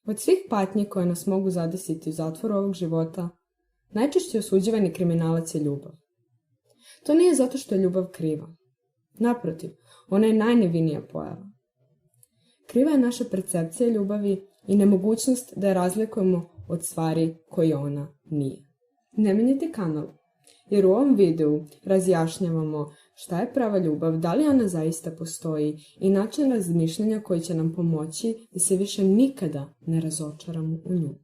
Od svih patnji koje nas mogu zadesiti u zatvoru ovog života, najčešće osuđivani kriminalac je ljubav. To nije zato što je ljubav kriva. Naprotiv, ona je najnevinija pojava. Kriva je naša percepcija ljubavi i nemogućnost da je razlikujemo od stvari koje ona nije. Ne menjajte kanal, jer u ovom videu razjašnjavamo šta je prava ljubav, da li ona zaista postoji i način razmišljanja koji će nam pomoći da se više nikada ne razočaramo u nju.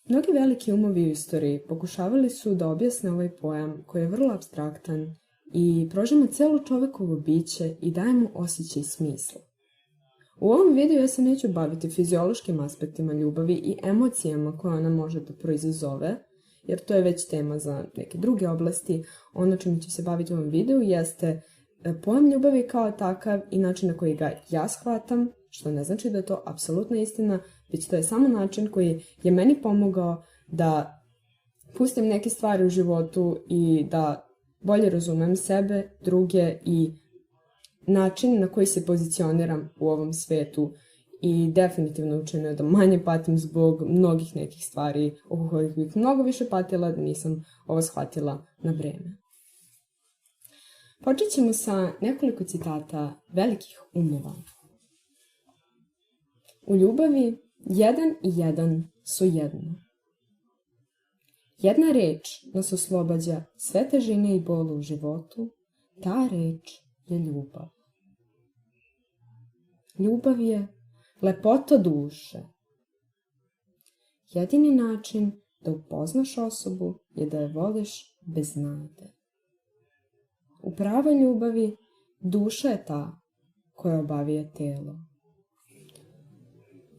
Mnogi veliki umovi u istoriji pokušavali su da objasne ovaj pojam koji je vrlo apstraktan i prožima celo čovekovo biće i daje mu osjećaj smisla. U ovom videu ja se neću baviti fiziološkim aspektima ljubavi i emocijama koje ona može da proizazove, jer to je već tema za neke druge oblasti. Ono čemu ću se baviti u ovom videu jeste pojam ljubavi kao takav i način na koji ga ja shvatam, što ne znači da je to apsolutna istina, već to je samo način koji je meni pomogao da pustim neke stvari u životu i da bolje razumem sebe, druge i način na koji se pozicioniram u ovom svetu i definitivno učinio da manje patim zbog mnogih nekih stvari oko kojih bih mnogo više patila da nisam ovo shvatila na vreme. Počet ćemo sa nekoliko citata velikih umova. U ljubavi jedan i jedan su jedno. Jedna reč nas oslobađa sve težine i bolu u životu, ta reč je ljubav. Ljubav je lepota duše. Jedini način da upoznaš osobu je da je voliš bez nade. U pravoj ljubavi duša je ta koja obavija telo.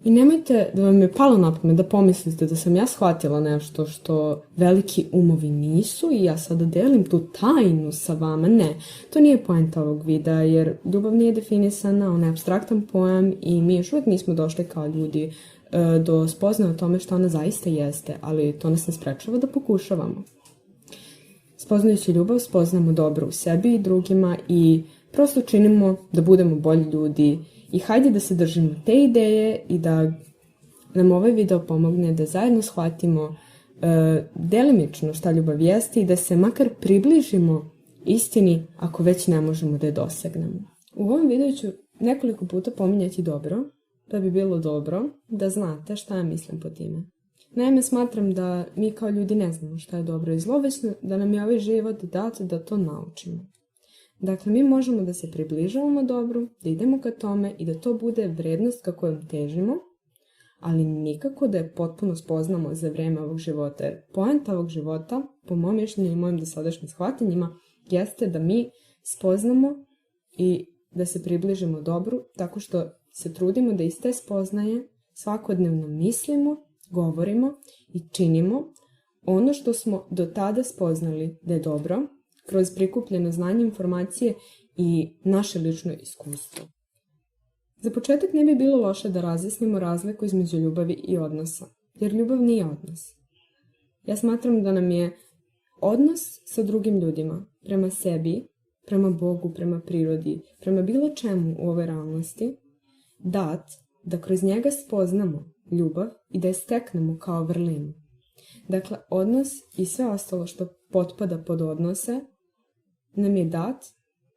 I nemojte da vam je palo na pamet da pomislite da sam ja shvatila nešto što veliki umovi nisu i ja sada delim tu tajnu sa vama. Ne, to nije poenta ovog videa jer ljubav nije definisana, ona je apstraktan pojam i mi još uvijek nismo došli kao ljudi do spoznaje o tome što ona zaista jeste, ali to nas ne sprečava da pokušavamo. Spoznajući ljubav, spoznamo dobro u sebi i drugima i prosto činimo da budemo bolji ljudi. I hajde da se držimo te ideje i da nam ovaj video pomogne da zajedno shvatimo delimično šta ljubav jeste i da se makar približimo istini ako već ne možemo da je dosegnemo. U ovom videu ću nekoliko puta pominjati dobro, da bi bilo dobro da znate šta ja mislim po time. Naime, smatram da mi kao ljudi ne znamo šta je dobro i zlo, već da nam je ovaj život dat da to naučimo. Dakle, mi možemo da se približavamo dobru, da idemo ka tome i da to bude vrednost ka kojom težimo, ali nikako da je potpuno spoznamo za vreme ovog života. Jer poenta ovog života, po mom mišljenju i mojim dosadašnjim shvatanjima, jeste da mi spoznamo i da se približimo dobru tako što se trudimo da iz te spoznaje svakodnevno mislimo, govorimo i činimo ono što smo do tada spoznali da je dobro, kroz prikupljeno znanje, informacije i naše lično iskustvo. Za početak ne bi bilo loše da razjasnimo razliku između ljubavi i odnosa, jer ljubav nije odnos. Ja smatram da nam je odnos sa drugim ljudima, prema sebi, prema Bogu, prema prirodi, prema bilo čemu u ovoj realnosti, dat da kroz njega spoznamo ljubav i da je steknemo kao vrlinu. Dakle, odnos i sve ostalo što potpada pod odnose nam je dat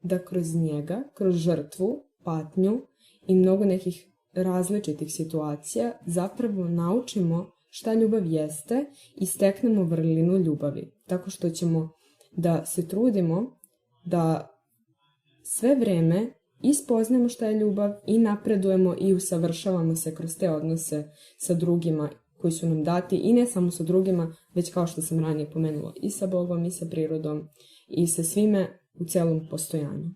da kroz njega, kroz žrtvu, patnju i mnogo nekih različitih situacija zapravo naučimo šta ljubav jeste i steknemo vrlinu ljubavi. Tako što ćemo da se trudimo da sve vreme i spoznamo šta je ljubav i napredujemo i usavršavamo se kroz te odnose sa drugima koji su nam dati i ne samo sa drugima, već kao što sam ranije pomenula i sa Bogom i sa prirodom i sa svime u celom postojanju.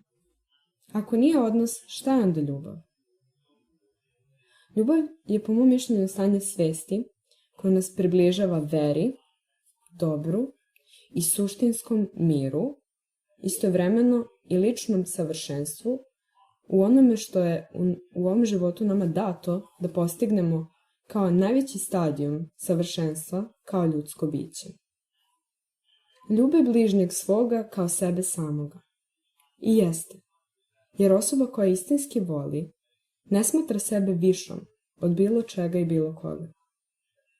Ako nije odnos, šta je onda ljubav? Ljubav je po mom mišljenju stanje svesti koje nas približava veri, dobru i suštinskom miru, istovremeno i ličnom savršenstvu u onome što je u ovom životu nama dato da postignemo kao najveći stadijum savršenstva kao ljudsko biće. Ljubi bližnjeg svoga kao sebe samoga. I jeste, jer osoba koja istinski voli ne smatra sebe višom od bilo čega i bilo koga.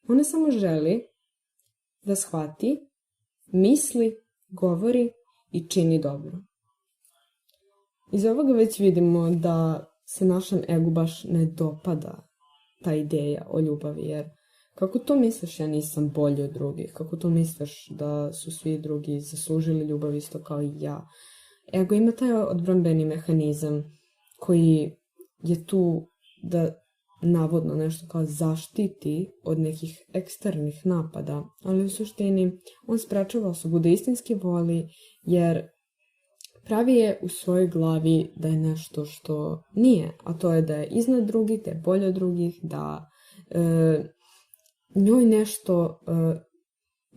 Ona samo želi da shvati, misli, govori i čini dobro. Iz ovoga već vidimo da se našem egu baš ne dopada ta ideja o ljubavi, jer kako to misliš ja nisam bolji od drugih, kako to misliš da su svi drugi zaslužili ljubav isto kao i ja. Ego ima taj odbrambeni mehanizam koji je tu da navodno nešto kao zaštiti od nekih eksternih napada, ali u suštini on sprečava osobu da istinski voli, jer pravi je u svojoj glavi da je nešto što nije, a to je da je iznad drugih, da je bolje od drugih, da njoj nešto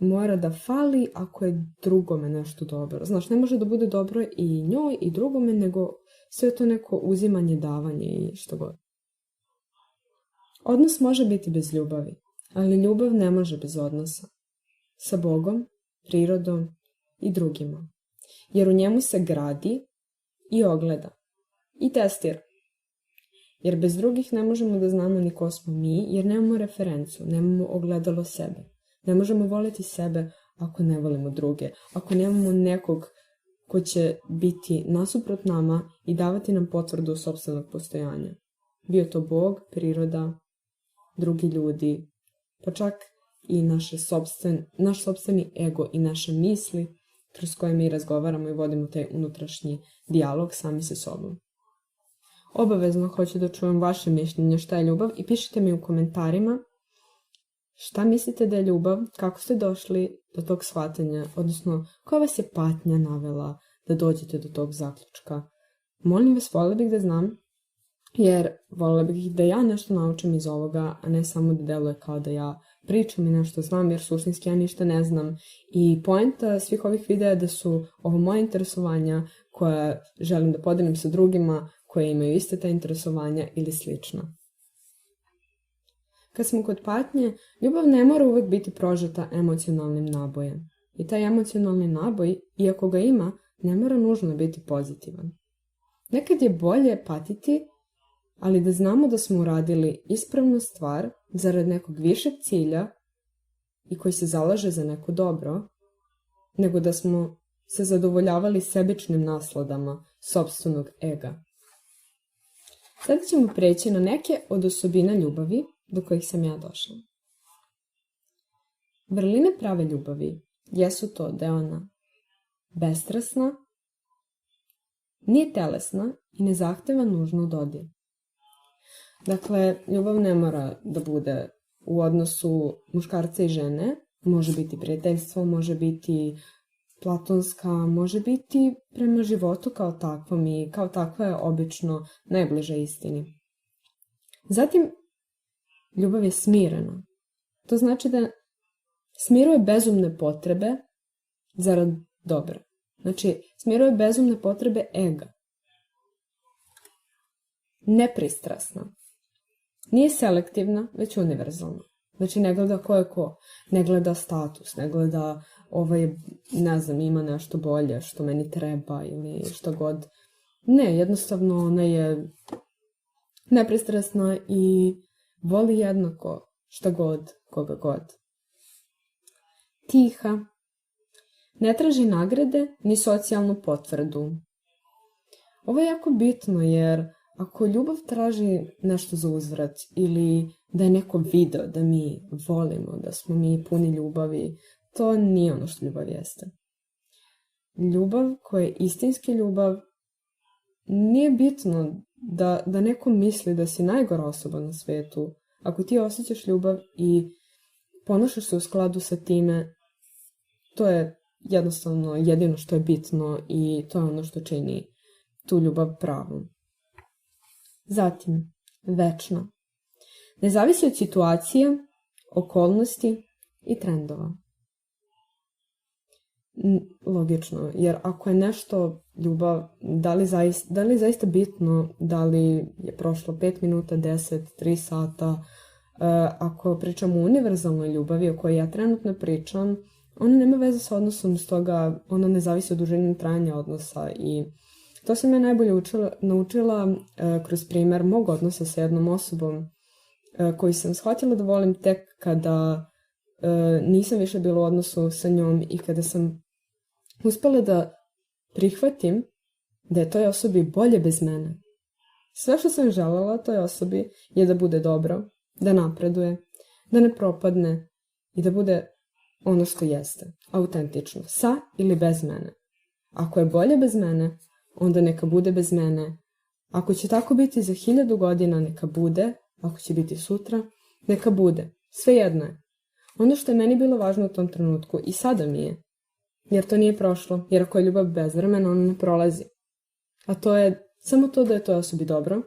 mora da fali ako je drugome nešto dobro. Znaš, ne može da bude dobro i njoj i drugome, nego sve to neko uzimanje, davanje i što god. Odnos može biti bez ljubavi, ali ljubav ne može bez odnosa. Sa Bogom, prirodom i drugima. Jer u njemu se gradi i ogleda i testira. Jer bez drugih ne možemo da znamo ni ko smo mi, jer nemamo referencu, nemamo ogledalo sebe. Ne možemo voliti sebe ako ne volimo druge, ako nemamo nekog ko će biti nasuprot nama i davati nam potvrdu sopstvenog postojanja. Bio to Bog, priroda, drugi ljudi, pa čak i naš sopstveni ego i naše misli kroz koje mi razgovaramo i vodimo taj unutrašnji dijalog sami sa sobom. Obavezno hoću da čujem vaše mišljenje šta je ljubav i pišite mi u komentarima šta mislite da je ljubav, kako ste došli do tog shvatanja, odnosno koja vas je patnja navela da dođete do tog zaključka. Molim vas, voljela bih da znam, jer voljela bih da ja nešto naučim iz ovoga, a ne samo da deluje kao da ja pričam i nešto znam, jer suštinski ja ništa ne znam. I poenta svih ovih videa je da su ovo moje interesovanja koja želim da podelim sa drugima koje imaju iste ta interesovanja ili slično. Kad smo kod patnje, ljubav ne mora uvek biti prožeta emocionalnim nabojem. I taj emocionalni naboj, iako ga ima, ne mora nužno biti pozitivan. Nekad je bolje patiti, ali da znamo da smo uradili ispravnu stvar zarad nekog višeg cilja i koji se zalaže za neko dobro, nego da smo se zadovoljavali sebičnim nasladama sopstvenog ega. Sada ćemo preći na neke od osobina ljubavi do kojih sam ja došla. Vrline prave ljubavi jesu to da je ona bestrasna, nije telesna i ne zahteva nužno dodir. Dakle, ljubav ne mora da bude u odnosu muškarca i žene, može biti prijateljstvo, može biti platonska, može biti prema životu kao takvom i kao takva je obično najbliža istini. Zatim, ljubav je smirena. To znači da smiruje bezumne potrebe zarad dobra. Znači, smiruje bezumne potrebe ega. Nepristrasna. Nije selektivna, već univerzalna. Znači, ne gleda ko je ko. Ne gleda status, ne gleda ima nešto bolje što meni treba ili što god. Ne, jednostavno ona je nepristrasna i voli jednako šta god, koga god. Tiha. Ne traži nagrade ni socijalnu potvrdu. Ovo je jako bitno jer ako ljubav traži nešto za uzvrat ili da je neko video da mi volimo, da smo mi puni ljubavi, to nije ono što ljubav jeste. Ljubav koja je istinski ljubav, nije bitno da neko misli da si najgora osoba na svetu. Ako ti osjećaš ljubav i ponašaš se u skladu sa time, to je jednostavno jedino što je bitno i to je ono što čini tu ljubav pravom. Zatim, večna. Ne zavisi od situacije, okolnosti i trendova. Logično, jer ako je nešto ljubav, da li je zaista bitno da li je prošlo 5 minuta, 10, 3 sata, ako pričamo o univerzalnoj ljubavi o kojoj ja trenutno pričam, ona nema veze sa odnosom, stoga ona ne zavisi od dužine trajanja odnosa i to sam ja najbolje naučila kroz primer mog odnosa sa jednom osobom koji sam shvatila da volim tek kada nisam više bila u odnosu sa njom i kada sam uspela da prihvatim da je toj osobi bolje bez mene. Sve što sam želela toj osobi je da bude dobro, da napreduje, da ne propadne i da bude ono što jeste, autentično, sa ili bez mene. Ako je bolje bez mene, onda neka bude bez mene. Ako će tako biti za 1000 godina, neka bude. Ako će biti sutra, neka bude. Svejedno je. Ono što je meni bilo važno u tom trenutku i sada mi je, jer to nije prošlo, jer ako je ljubav bezvremena, ona ne prolazi. A to je samo to da je toj osobi dobro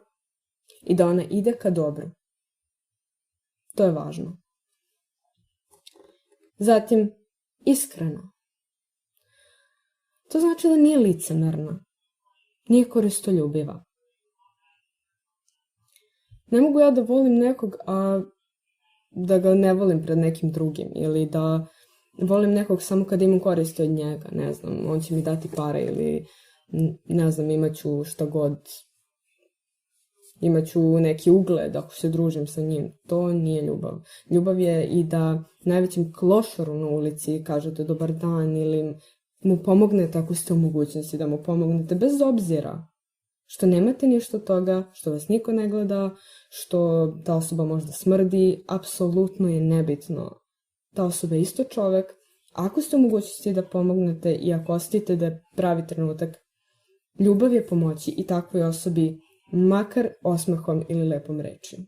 i da ona ide ka dobru. To je važno. Zatim, iskreno. To znači da nije licemerna, nije koristoljubiva. Ne mogu ja da volim nekog, a da ga ne volim pred nekim drugim ili da volim nekog samo kada imam koristi od njega, ne znam, on će mi dati pare ili ne znam, imaću šta god, imaću neki ugled ako se družim sa njim. To nije ljubav. Ljubav je i da najvećem klošaru na ulici kažete dobar dan ili mu pomognete ako ste u mogućnosti da mu pomognete bez obzira što nemate ništa od toga, što vas niko ne gleda, što ta osoba možda smrdi, apsolutno je nebitno. Ta osoba je isto čovek. Ako ste u mogućnosti da pomognete i ako osjetite da je pravi trenutak, ljubav je pomoći i takvoj osobi makar osmehom ili lepom rečju.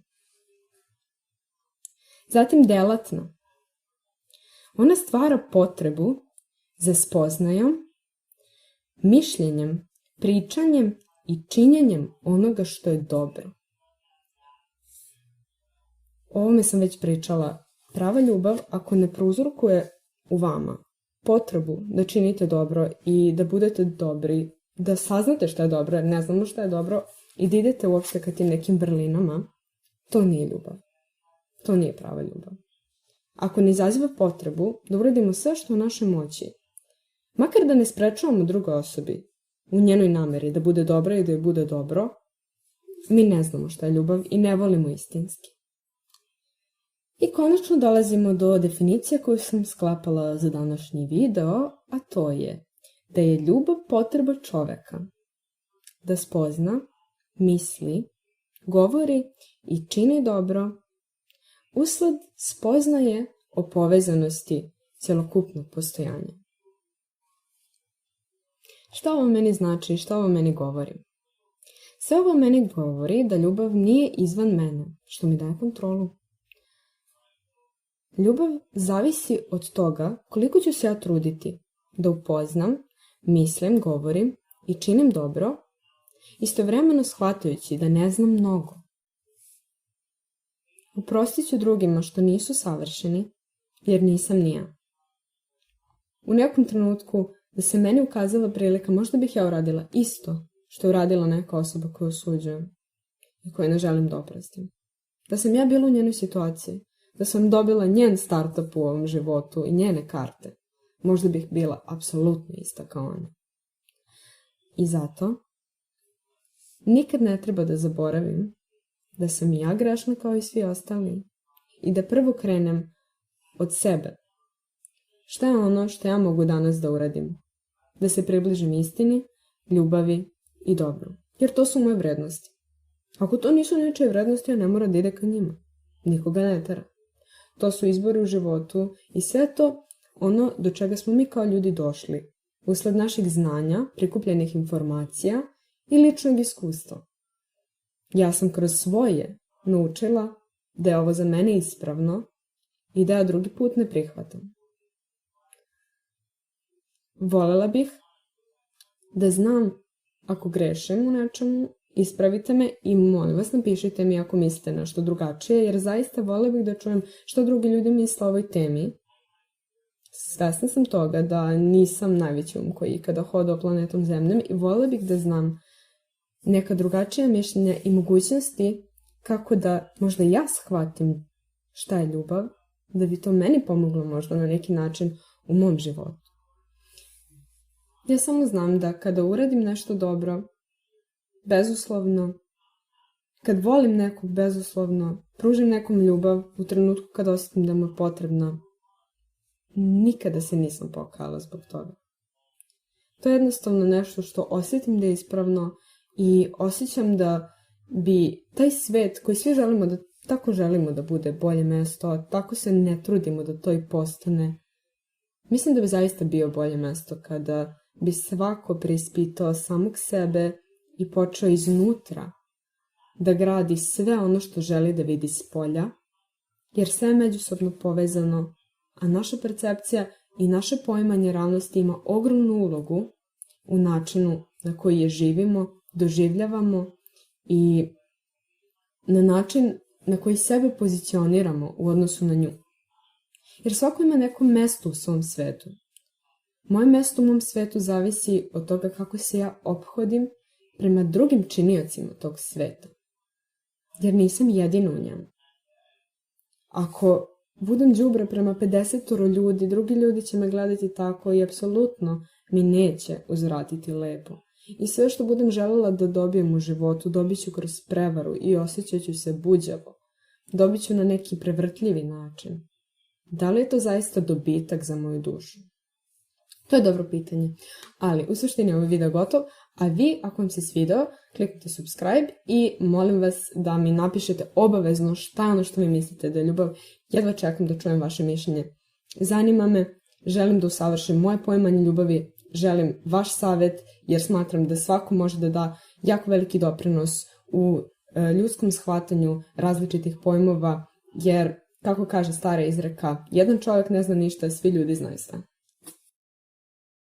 Zatim delatna. Ona stvara potrebu za spoznajom, mišljenjem, pričanjem i činjenjem onoga što je dobro. O ovome sam već pričala. Prava ljubav, ako ne prouzrokuje u vama potrebu da činite dobro i da budete dobri, da saznate šta je dobro, jer ne znamo šta je dobro, i da idete uopšte ka tim nekim vrlinama, to nije ljubav. To nije prava ljubav. Ako ne izaziva potrebu da uradimo sve što u našoj moći, makar da ne sprečavamo drugoj osobi u njenoj nameri da bude dobra i da joj bude dobro, mi ne znamo šta je ljubav i ne volimo istinski. I konačno dolazimo do definicije koju sam sklapala za današnji video, a to je da je ljubav potreba čoveka da spozna, misli, govori i čini dobro usled spoznaje o povezanosti cjelokupnog postojanja. Šta ovo meni znači i šta ovo meni govori? Sve ovo meni govori da ljubav nije izvan mene, što mi daje kontrolu. Ljubav zavisi od toga koliko ću se ja truditi da upoznam, mislim, govorim i činim dobro, istovremeno shvatajući da ne znam mnogo. Oprostit ću drugima što nisu savršeni, jer nisam ni ja. U nekom trenutku da se meni ukazala prilika, možda bih ja uradila isto što je uradila neka osoba koju osuđujem i koju ne želim da oprostim. Da sam ja bila u njenoj situaciji, da sam dobila njen startup u ovom životu i njene karte, možda bih bila apsolutno ista kao ona. I zato nikad ne treba da zaboravim da sam i ja grešna kao i svi ostali i da prvo krenem od sebe. Šta je ono što ja mogu danas da uradim? Da se približim istini, ljubavi i dobru. Jer to su moje vrednosti. Ako to nisu nečije vrednosti, ja ne moram da ide ka njima. Nikoga ne tera. To su izbori u životu i sve to ono do čega smo mi kao ljudi došli usled naših znanja, prikupljenih informacija i ličnog iskustva. Ja sam kroz svoje naučila da je ovo za mene ispravno i da ja drugi put ne prihvatam. Volela bih da znam ako grešim u nečemu, ispravite me i molim vas napišite mi ako mislite nešto drugačije, jer zaista volela bih da čujem što drugi ljudi misle o ovoj temi. Svesna sam toga da nisam najveći koji ikada hodao planetom Zemljom i volela bih da znam neka drugačija mišljenja i mogućnosti kako da možda ja shvatim šta je ljubav, da bi to meni pomoglo možda na neki način u mom životu. Ja samo znam da kada uradim nešto dobro, bezuslovno, kad volim nekog bezuslovno, pružim nekom ljubav u trenutku kad osjetim da mu je potrebna, nikada se nisam pokajala zbog toga. To je jednostavno nešto što osjetim da je ispravno i osjećam da bi taj svet koji svi želimo da, tako želimo da bude bolje mesto, a tako se ne trudimo da to i postane, mislim da bi zaista bio bolje mesto kada bi svako preispitao samog sebe i počeo iznutra da gradi sve ono što želi da vidi spolja, jer sve je međusobno povezano, a naša percepcija i naše poimanje realnosti ima ogromnu ulogu u načinu na koji je živimo, doživljavamo i na način na koji sebe pozicioniramo u odnosu na nju. Jer svako ima neko mesto u svom svetu. Moje mesto u mom svetu zavisi od toga kako se ja ophodim prema drugim činiocima tog sveta. Jer nisam jedina u njemu. Ako budem đubre prema 50 ljudi, drugi ljudi će me gledati tako i apsolutno mi neće uzvratiti lepo. I sve što budem željela da dobijem u životu, dobit ću kroz prevaru i osjećat ću se buđavo. Dobit ću na neki prevrtljivi način. Da li je to zaista dobitak za moju dušu? To je dobro pitanje. Ali u suštini ovaj video gotov, a vi ako vam se svidao, kliknite subscribe i molim vas da mi napišete obavezno šta je ono što vi mislite da je ljubav. Jedva čekam da čujem vaše mišljenje. Zanima me, želim da usavršim moje poimanje ljubavi, želim vaš savjet jer smatram da svako može da da jako veliki doprinos u ljudskom shvatanju različitih pojmova, jer kako kaže stara izreka, jedan čovjek ne zna ništa, svi ljudi znaju sve.